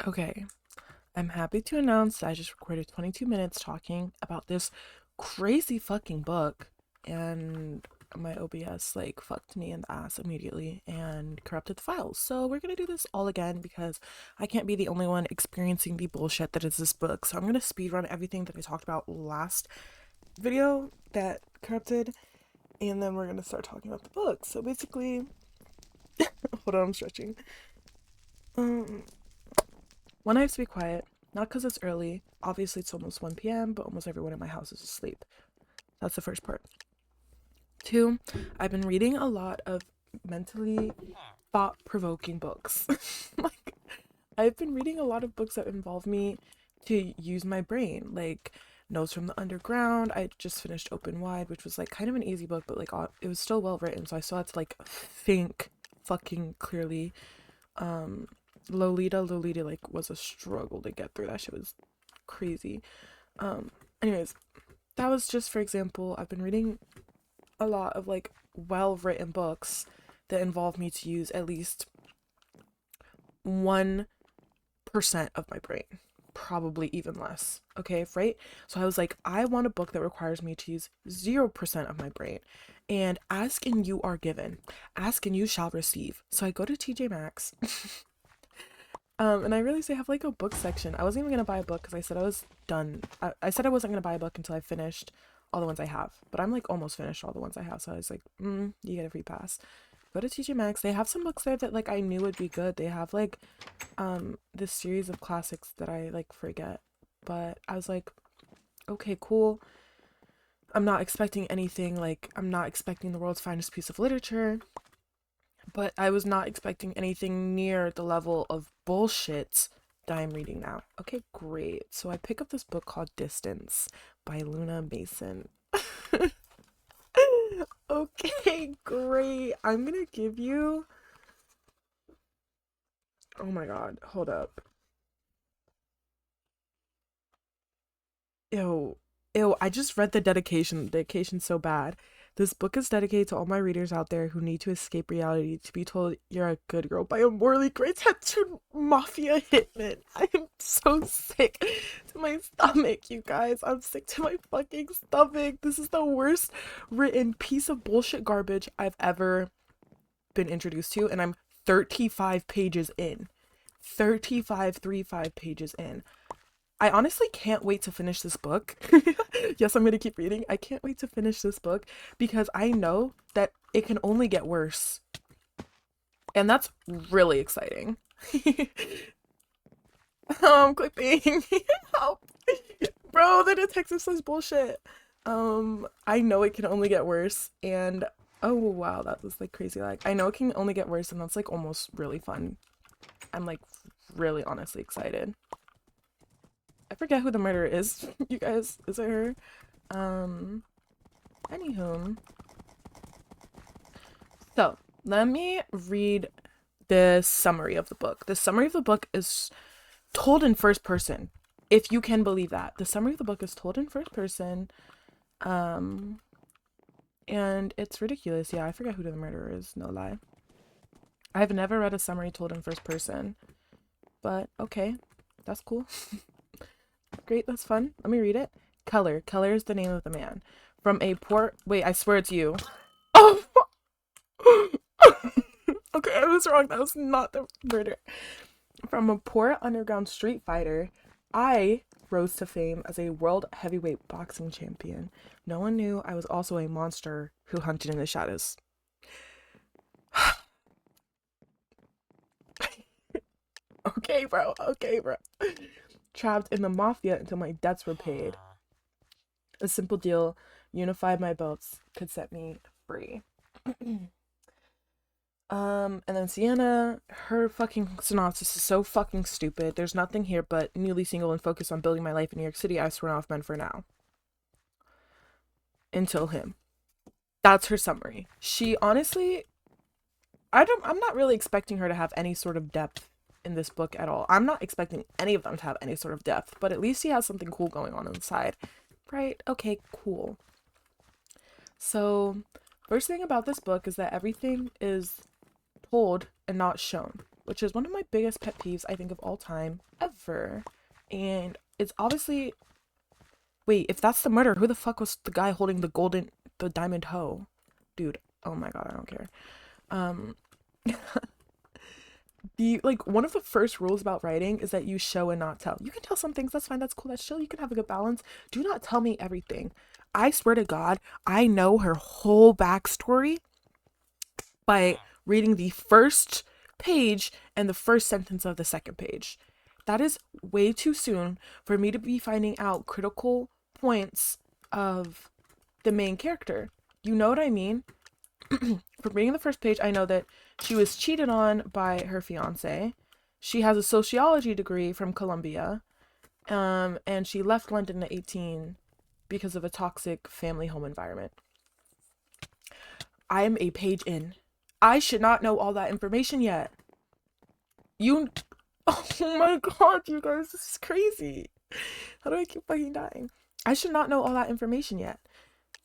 Okay, I'm happy to announce I just recorded 22 minutes talking about this crazy fucking book, and my OBS like fucked me in the ass immediately and corrupted the files. So we're gonna do this all again because I can't be the only one experiencing the bullshit that is this book. So I'm gonna speed run everything that I talked about last video that corrupted, and then we're gonna start talking about the book. So basically, hold on, I'm stretching. Um, One, I have to be quiet, not because it's early. Obviously, it's almost 1 p.m., but almost everyone in my house is asleep. That's the first part. Two, I've been reading a lot of mentally thought provoking books. Like, I've been reading a lot of books that involve me to use my brain, like Notes from the Underground. I just finished Open Wide, which was like kind of an easy book, but like it was still well written, so I still had to like think fucking clearly. um Lolita like was a struggle to get through. That shit was crazy. um Anyways, that was just for example. I've been reading a lot of like well written books that involve me to use at least 1% of my brain, probably even less. Okay, right? So I was like, I want a book that requires me to use 0% of my brain. And ask and you are given, ask and you shall receive. So I go to TJ Maxx. And I realized they have like a book section. I wasn't even gonna buy a book because I said I was done. I said I wasn't gonna buy a book until I finished all the ones I have. But I'm like almost finished all the ones I have. So I was like, you get a free pass. Go to TJ Maxx. They have some books there that like I knew would be good. They have like this series of classics that I like forget. But I was like, okay, cool. I'm not expecting anything, like I'm not expecting the world's finest piece of literature, but I was not expecting anything near the level of bullshit that I'm reading now. Okay, great. So I pick up this book called Distance by Luna Mason. Okay, great. I'm gonna give you. Oh my god, hold up. Ew. Ew, I just read the dedication. The dedication's so bad. This book is dedicated to all my readers out there who need to escape reality to be told you're a good girl by a morally great tattooed mafia hitman. I am so sick to my stomach, you guys. I'm sick to my fucking stomach. This is the worst written piece of bullshit garbage I've ever been introduced to, and I'm 35 pages in. 35 pages in. I honestly can't wait to finish this book. Yes, I'm gonna keep reading. I can't wait to finish this book because I know that it can only get worse. And that's really exciting. Clipping. Help. Bro, the detective says bullshit. I know it can only get worse. And oh wow, that was like crazy. Like, I know it can only get worse, and that's like almost really fun. I'm like really honestly excited. I forget who the murderer is. You guys, is it her? Um, Anywho, so let me read the summary of the book. The summary of the book is told in first person, if you can believe that. The summary of the book is told in first person, um, and it's ridiculous. Yeah, I forget who the murderer is, no lie. I've never read a summary told in first person, but okay, that's cool. Great, that's fun. Let me read it. Color. Color is the name of the man. From a poor. Wait, I swear it's you. Oh! Okay, I was wrong. That was not the murder. From a poor underground street fighter, I rose to fame as a world heavyweight boxing champion. No one knew I was also a monster who hunted in the shadows. Okay, bro. Okay, bro. Trapped in the mafia until my debts were paid. A simple deal unified my belts could set me free. And then Sienna, her fucking synopsis is so fucking stupid. There's nothing here but newly single and focused on building my life in New York City. I've sworn off men for now. Until him. That's her summary. She honestly, I'm not really expecting her to have any sort of depth in this book at all. I'm not expecting any of them to have any sort of depth, but at least she has something cool going on inside. Right? Okay, cool. So, first thing about this book is that everything is told and not shown. which is one of my biggest pet peeves, I think, of all time, ever. And it's obviously, wait, if that's the murder, who the fuck was the guy holding the diamond hoe? Dude, oh my god, I don't care. Um, the like one of the first rules about writing is that you show and not tell. You can tell some things, that's fine, that's cool, that's chill. You can have a good balance. Do not tell me everything. I swear to God, I know her whole backstory by reading the first page and the first sentence of the second page. That is way too soon for me to be finding out critical points of the main character. You know what I mean? From reading the first page, I know that she was cheated on by her fiance. She has a sociology degree from Columbia. And she left London at 18 because of a toxic family home environment. I am a page in. I should not know all that information yet. You. Oh my god, you guys, this is crazy. How do I keep fucking dying? I should not know all that information yet.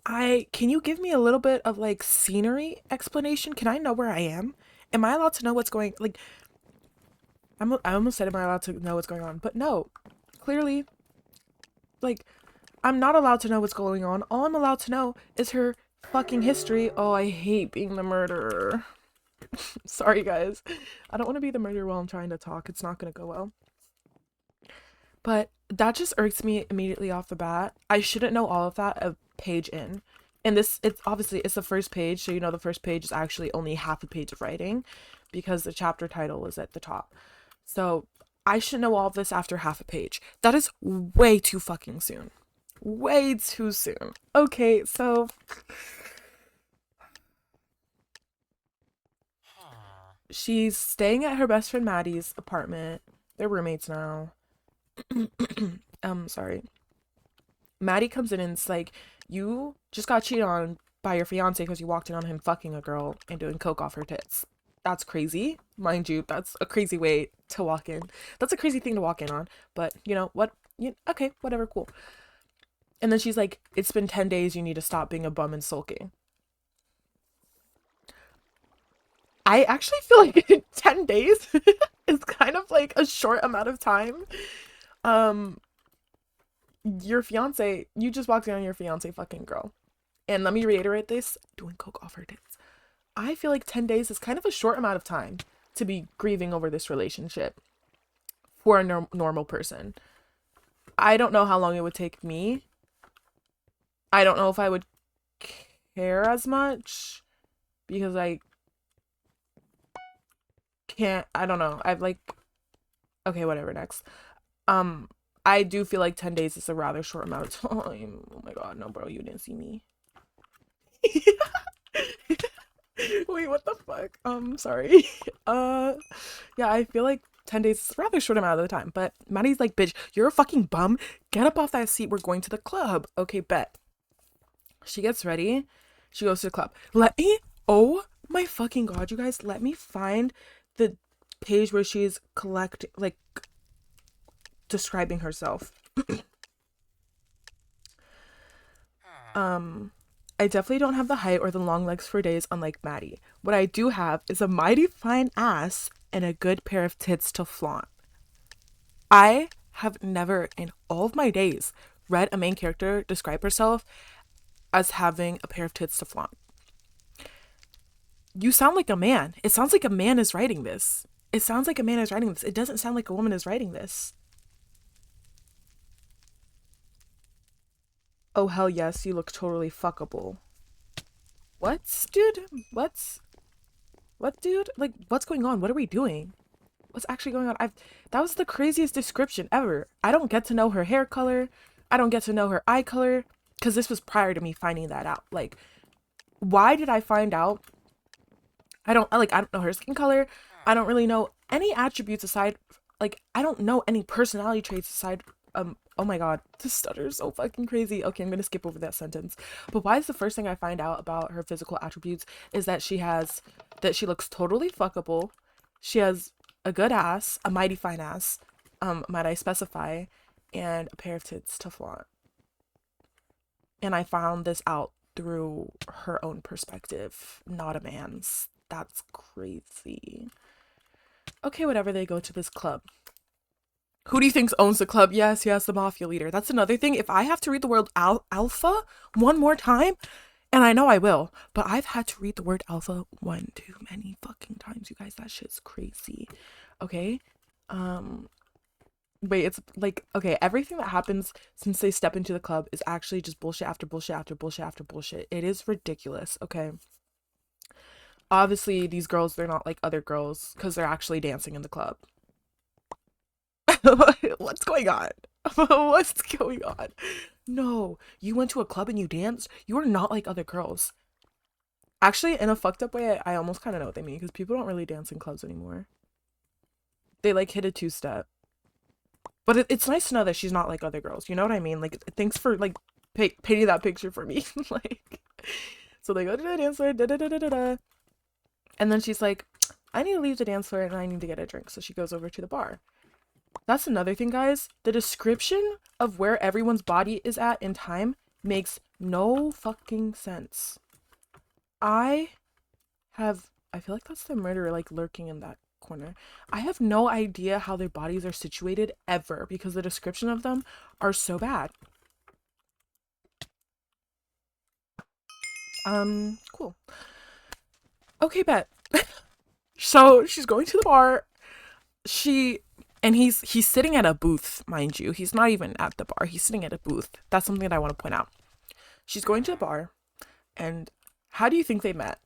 Can you give me a little bit of like scenery explanation? Can I know where I am? Am I allowed to know what's going, like, I almost said, am I allowed to know what's going on? But no, clearly, like, I'm not allowed to know what's going on. All I'm allowed to know is her fucking history. Oh, I hate being the murderer. Sorry, guys. I don't want to be the murderer while I'm trying to talk. It's not going to go well. But that just irks me immediately off the bat. I shouldn't know all of that a page in. And this, it's obviously, it's the first page. So, you know, the first page is actually only half a page of writing because the chapter title is at the top. So I should know all of this after half a page. That is way too fucking soon. Way too soon. Okay, so she's staying at her best friend Maddie's apartment. They're roommates now. Sorry. Maddie comes in and it's like, you just got cheated on by your fiance because you walked in on him fucking a girl and doing coke off her tits. That's crazy. Mind you, that's a crazy way to walk in. That's a crazy thing to walk in on. But you know what? Okay, whatever, cool. And then she's like, it's been 10 days, you need to stop being a bum and sulking. I actually feel like 10 days is kind of like a short amount of time. Um, your fiance, you just walked in on your fiance fucking girl. And let me reiterate this, doing coke off her tits. I feel like 10 days is kind of a short amount of time to be grieving over this relationship for a normal person. I don't know how long it would take me. I don't know if I would care as much because I can't, I don't know. I've like, okay, whatever, next. Um, I do feel like 10 days is a rather short amount of time. Oh my god, no, bro, you didn't see me. Wait, what the fuck? Sorry. Uh, yeah, I feel like 10 days is a rather short amount of the time, but Maddie's like, bitch, you're a fucking bum. Get up off that seat. We're going to the club. Okay, bet. She gets ready. She goes to the club. Oh my fucking god, you guys, let me find the page where she's like, describing herself. I definitely don't have the height or the long legs for days, unlike Maddie. What I do have is a mighty fine ass and a good pair of tits to flaunt. I have never in all of my days read a main character describe herself as having a pair of tits to flaunt. You sound like a man. It sounds like a man is writing this. It sounds like a man is writing this. It doesn't sound like a woman is writing this. Oh, hell yes, you look totally fuckable. What, dude? What, dude? Like, what's going on? What are we doing? What's actually going on? That was the craziest description ever. I don't get to know her hair color. I don't get to know her eye color. Because this was prior to me finding that out. Like, why did I find out? I don't know her skin color. I don't really know any attributes aside, like, I don't know any personality traits aside. Oh my god, this stutter is so fucking crazy. Okay, I'm gonna skip over that sentence. But why is the first thing I find out about her physical attributes is that she looks totally fuckable. She has a good ass, a mighty fine ass, might I specify, and a pair of tits to flaunt. And I found this out through her own perspective, not a man's. That's crazy. Okay, whatever, they go to this club. Who do you think owns the club? Yes, the mafia leader. That's another thing. If I have to read the word alpha one more time, and I know I will, but I've had to read the word alpha one too many fucking times, you guys. That shit's crazy. Okay? Um, Wait, it's like, okay, everything that happens since they step into the club is actually just bullshit after bullshit after bullshit after bullshit. It is ridiculous, okay? Obviously, these girls, they're not like other girls because they're actually dancing in the club. What's going on? What's going on? No, you went to a club and you danced? You are not like other girls. Actually, in a fucked up way, I almost kind of know what they mean because people don't really dance in clubs anymore. They like hit a two-step. But it's nice to know that she's not like other girls. You know what I mean? Like, thanks for like painting that picture for me. Like, so they go to the dance floor, da da da da da da, and then she's like, I need to leave the dance floor and I need to get a drink. So she goes over to the bar. That's another thing, guys. The description of where everyone's body is at in time makes no fucking sense. I feel like that's the murderer, like, lurking in that corner. I have no idea how their bodies are situated ever because the description of them are so bad. Cool. Okay, bet. So she's going to the bar. He's sitting at a booth, mind you. He's not even at the bar. He's sitting at a booth. That's something that I want to point out. She's going to the bar, and how do you think they met?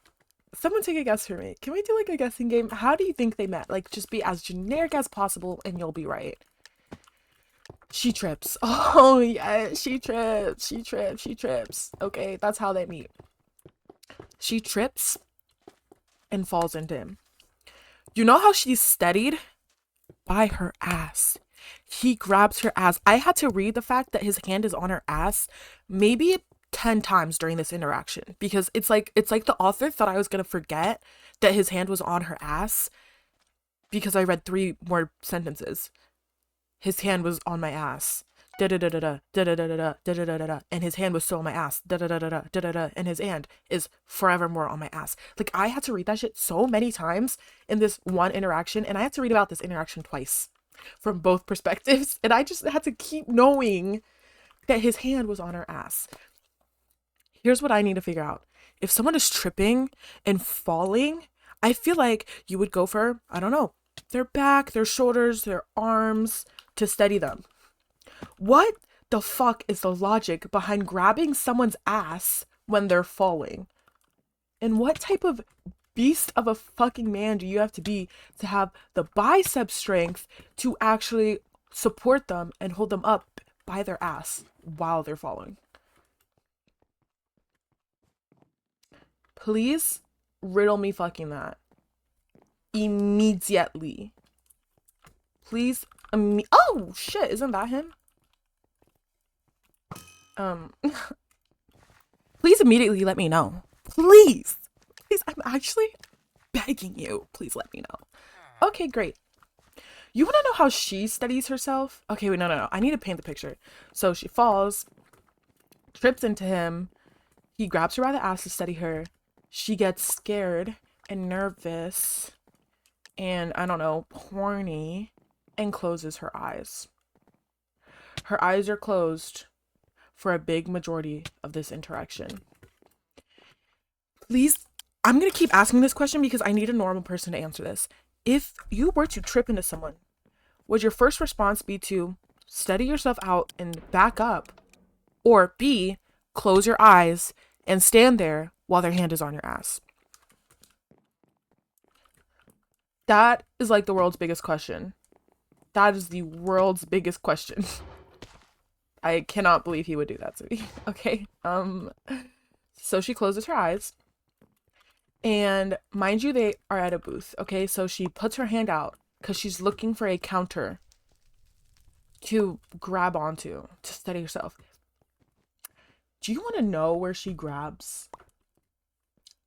Someone take a guess for me. Can we do like a guessing game? How do you think they met? Like, just be as generic as possible and you'll be right. She trips. Oh, yeah, she trips. She trips. She trips. Okay, that's how they meet. She trips and falls into him. You know how she's steadied? By her ass. He grabs her ass. I had to read the fact that his hand is on her ass maybe 10 times during this interaction because it's like the author thought I was going to forget that his hand was on her ass because I read 3 more sentences. His hand was on my ass. Da da da da da da da da da da da da da, and his hand was still on my ass. Da da da da da da da da, and his hand is forevermore on my ass. Like, I had to read that shit so many times in this one interaction, and I had to read about this interaction twice from both perspectives, and I just had to keep knowing that his hand was on her ass. Here's what I need to figure out. If someone is tripping and falling, I feel like you would go for, I don't know, their back, their shoulders, their arms to steady them. What the fuck is the logic behind grabbing someone's ass when they're falling? And what type of beast of a fucking man do you have to have the bicep strength to actually support them and hold them up by their ass while they're falling? Please riddle me fucking that. Immediately. Please. Oh, shit. Isn't that him? Please immediately let me know. Please. Please, I'm actually begging you. Please let me know. Okay, great. You want to know how she steadies herself? Okay, wait, no. I need to paint the picture. So she falls, trips into him. He grabs her by the ass to steady her. She gets scared and nervous and, I don't know, horny, and closes her eyes. Her eyes are closed for a big majority of this interaction. Please, I'm going to keep asking this question because I need a normal person to answer this. If you were to trip into someone, would your first response be to steady yourself out and back up? Or B, close your eyes and stand there while their hand is on your ass? That is like the world's biggest question. That is the world's biggest question. I cannot believe he would do that to me. Okay. So she closes her eyes. And mind you, they are at a booth. Okay. So she puts her hand out because she's looking for a counter to grab onto to steady herself. Do you want to know where she grabs?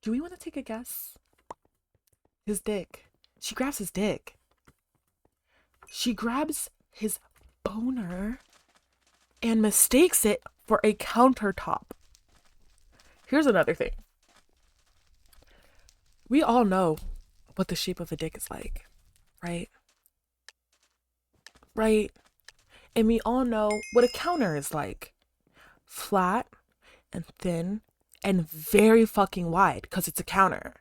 Do we want to take a guess? His dick. She grabs his dick. She grabs his boner and mistakes it for a countertop. Here's another thing. We all know what the shape of a dick is like. right? Right? And we all know what a counter is like. Flat and thin and very fucking wide because it's a counter.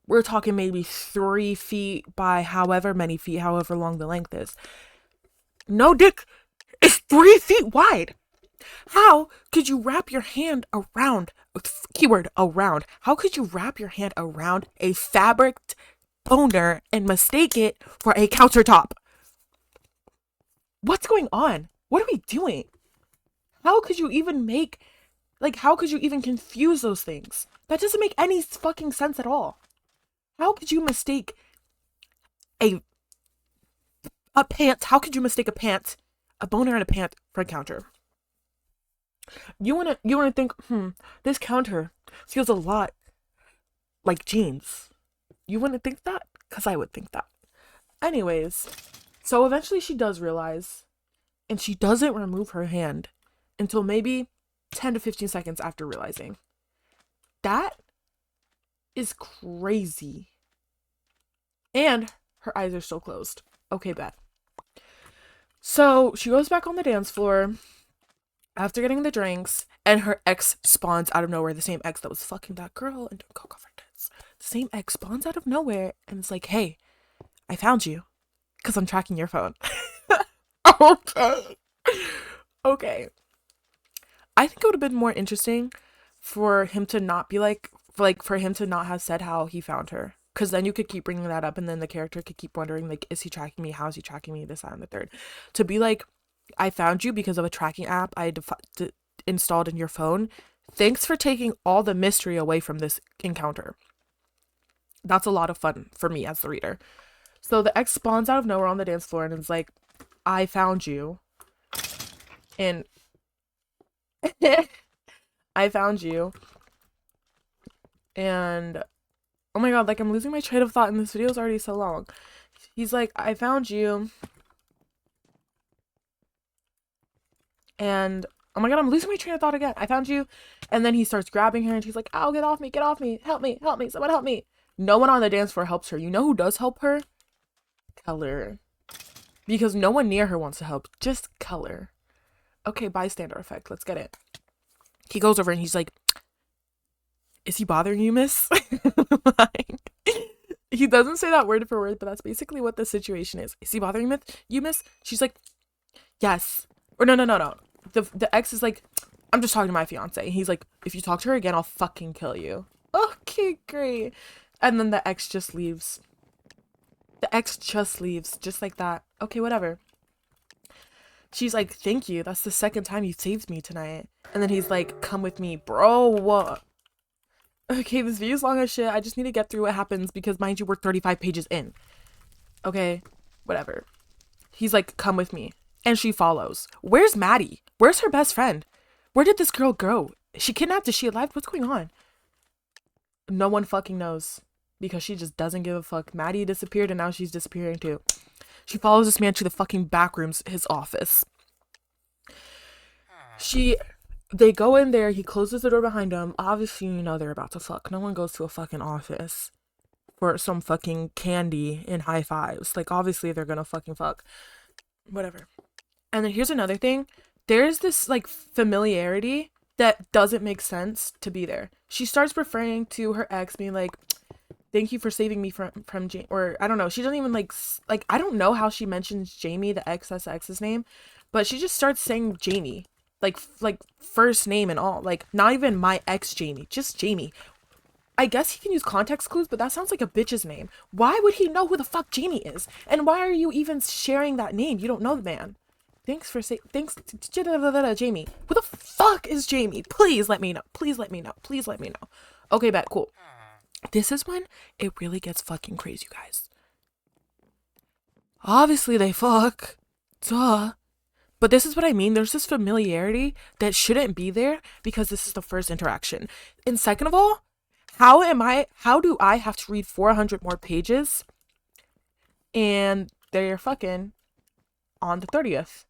We're talking maybe 3 feet by however many feet, however long the length is. No dick is 3 feet wide. How could you wrap your hand around, keyword around, how could you wrap your hand around a fabric boner and mistake it for a countertop? What's going on? What are we doing? How could you even how could you even confuse those things? That doesn't make any fucking sense at all. How could you mistake a pant? How could you mistake a boner and a pant for a counter? You wanna think, this counter feels a lot like jeans. You wouldn't think that? Because I would think that. Anyways, so eventually she does realize, and she doesn't remove her hand until maybe 10 to 15 seconds after realizing. That is crazy. And her eyes are still closed. Okay, bet. So she goes back on the dance floor after getting the drinks, and her ex spawns out of nowhere. The same ex that was fucking that girl and doing coke over tits. The same ex spawns out of nowhere and it's like, hey, I found you because I'm tracking your phone. Okay. Okay. I think it would have been more interesting for him to not be for him to not have said how he found her. Because then you could keep bringing that up and then the character could keep wondering, like, is he tracking me? How is he tracking me? This, that, and the third. To be like, I found you because of a tracking app I installed in your phone. Thanks for taking all the mystery away from this encounter. That's a lot of fun for me as the reader. So the ex spawns out of nowhere on the dance floor and is like, I found you. And I found you. And oh my god, like I'm losing my train of thought and this video is already so long. He's like, I found you. And oh my god, I'm losing my train of thought again. I found you. And then he starts grabbing her and she's like, ow, get off me, help me, someone help me. No one on the dance floor helps her. You know who does help her? Keller. Because no one near her wants to help. Just Keller. Okay, bystander effect. Let's get it. He goes over and he's like, is he bothering you, miss? Like, he doesn't say that word for word, but that's basically what the situation is. Is he bothering you, miss? She's like, yes. Or no. The ex is like, I'm just talking to my fiance. He's like, if you talk to her again, I'll fucking kill you. Okay, great. And then the ex just leaves. The ex just leaves, just like that. Okay, whatever. She's like, thank you. That's the second time you saved me tonight. And then he's like, come with me, bro. What? Okay, this video's long as shit. I just need to get through what happens because, mind you, we're 35 pages in. Okay, whatever. He's like, come with me. And she follows. Where's Maddie? Where's her best friend? Where did this girl go? Is she kidnapped? Is she alive? What's going on? No one fucking knows because she just doesn't give a fuck. Maddie disappeared and now she's disappearing too. She follows this man to the fucking back rooms, his office. They go in there, he closes the door behind them. Obviously, you know they're about to fuck. No one goes to a fucking office for some fucking candy and high fives. Like, obviously, they're gonna fucking fuck. Whatever. And then here's another thing. There's this, like, familiarity that doesn't make sense to be there. She starts referring to her ex, being like, thank you for saving me from Jamie. Or, I don't know. She doesn't even, like, I don't know how she mentions Jamie, the ex, that's the ex's name. But she just starts saying Jamie. Like first name and all. Like, not even my ex Jamie. Just Jamie. I guess he can use context clues, but that sounds like a bitch's name. Why would he know who the fuck Jamie is? And why are you even sharing that name? You don't know the man. Thanks, Jamie. Who the fuck is Jamie? Please let me know. Please let me know. Please let me know. Okay, bet. Cool. This is when it really gets fucking crazy, you guys. Obviously, they fuck. Duh. But this is what I mean. There's this familiarity that shouldn't be there because this is the first interaction. And second of all, how do I have to read 400 more pages and they're fucking on the 30th?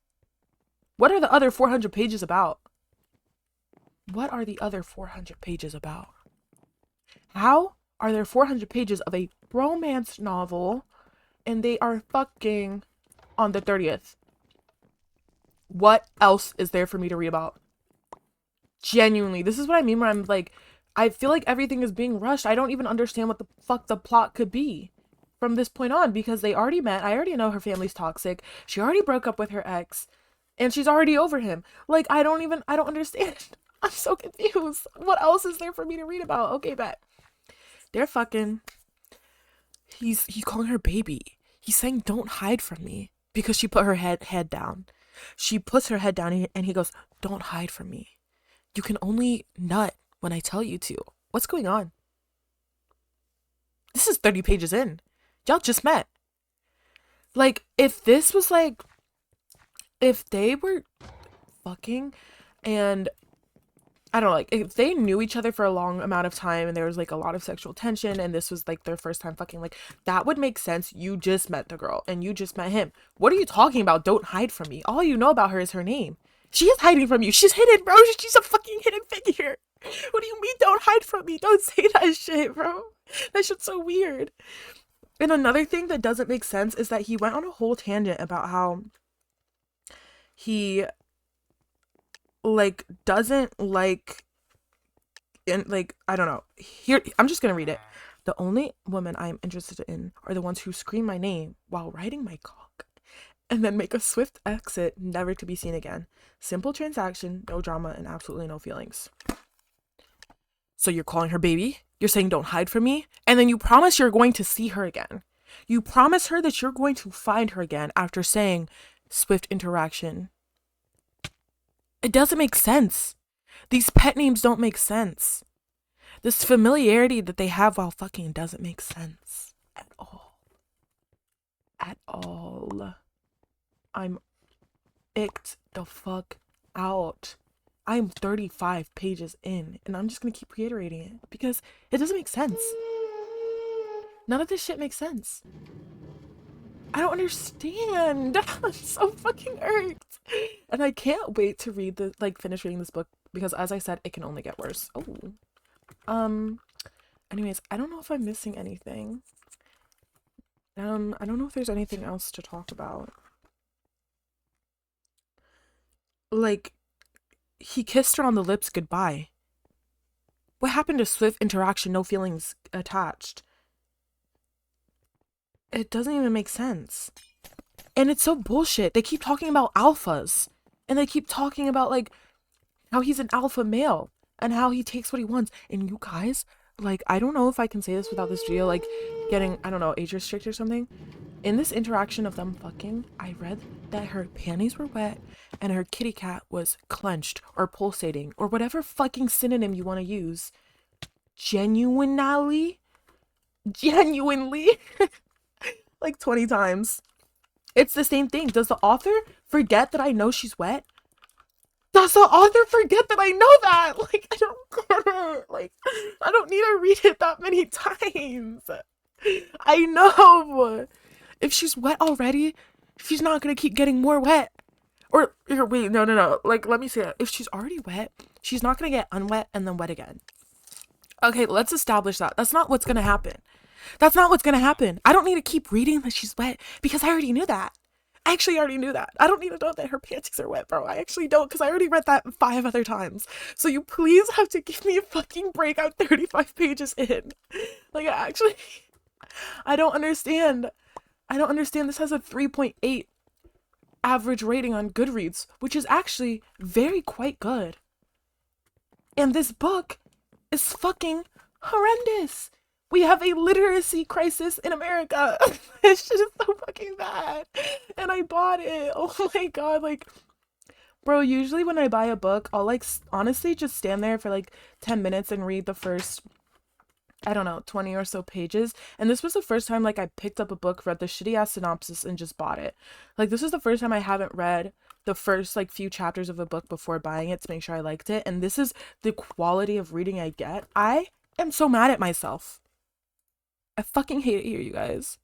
What are the other 400 pages about? What are the other 400 pages about? How are there 400 pages of a romance novel and they are fucking on the 30th. What else is there for me to read about? Genuinely, this is what I mean where I'm like, I feel like everything is being rushed. I don't even understand what the fuck the plot could be from this point on, because they already met. I already know her family's toxic. She already broke up with her ex and she's already over him. Like, I don't understand. I'm so confused. What else is there for me to read about? Okay, bet. They're fucking. He's calling her baby. He's saying, "Don't hide from me," because she put her head down. She puts her head down and he goes, "Don't hide from me. You can only nut when I tell you to." What's going on? This is 30 pages in. Y'all just met. Like, if this was like, if they were fucking and I don't know, like, if they knew each other for a long amount of time and there was like a lot of sexual tension and this was like their first time fucking, like, that would make sense. You just met the girl and you just met him. What are you talking about? Don't hide from me. All you know about her is her name. She is hiding from you. She's hidden, bro. She's a fucking hidden figure. What do you mean, don't hide from me? Don't say that shit, bro. That shit's so weird. And another thing that doesn't make sense is that he went on a whole tangent about how he like doesn't like, and like, I don't know. Here, I'm just gonna read it. "The only women I am interested in are the ones who scream my name while riding my cock and then make a swift exit, never to be seen again. Simple transaction, no drama, and absolutely no feelings." So you're calling her baby? You're saying don't hide from me? And then you promise you're going to see her again. You promise her that you're going to find her again after saying swift interaction. It doesn't make sense. These pet names don't make sense. This familiarity that they have while fucking doesn't make sense at all. At all. I'm icked the fuck out. I'm 35 pages in, and I'm just gonna keep reiterating it because it doesn't make sense. None of this shit makes sense. I don't understand. I'm so fucking irked. And I can't wait to finish reading this book because, as I said, it can only get worse. Oh. Anyways, I don't know if I'm missing anything. I don't know if there's anything else to talk about. Like, he kissed her on the lips goodbye. What happened to swift interaction, no feelings attached? It doesn't even make sense. And it's so bullshit. They keep talking about alphas. And they keep talking about, like, how he's an alpha male. And how he takes what he wants. And you guys, like, I don't know if I can say this without this video, like, getting, I don't know, age restricted or something. In this interaction of them fucking, I read that her panties were wet and her kitty cat was clenched or pulsating or whatever fucking synonym you want to use. Genuinely, like 20 times. It's the same thing. Does the author forget that I know she's wet? Does the author forget that I know that? Like, I don't get it. Like, I don't need to read it that many times. I know. If she's wet already, she's not gonna keep getting more wet. Or, wait, no. Like, let me say it. If she's already wet, she's not gonna get unwet and then wet again. Okay, let's establish that. That's not what's gonna happen. That's not what's gonna happen. I don't need to keep reading that she's wet because I already knew that. I actually already knew that. I don't need to know that her panties are wet, bro. I actually don't, because I already read that 5 other times. So you please have to give me a fucking break. I'm 35 pages in. Like, I don't understand. I don't understand. This has a 3.8 average rating on Goodreads, which is actually quite good. And this book is fucking horrendous. We have a literacy crisis in America. This shit is so fucking bad. And I bought it. Oh my god, like, bro, usually when I buy a book, I'll, like, honestly just stand there for, like, 10 minutes and read the first, I don't know, 20 or so pages. And this was the first time, like, I picked up a book, read the shitty ass synopsis, and just bought it. Like, this is the first time I haven't read the first, like, few chapters of a book before buying it to make sure I liked it. And this is the quality of reading I get. I am so mad at myself. I fucking hate it here, you guys.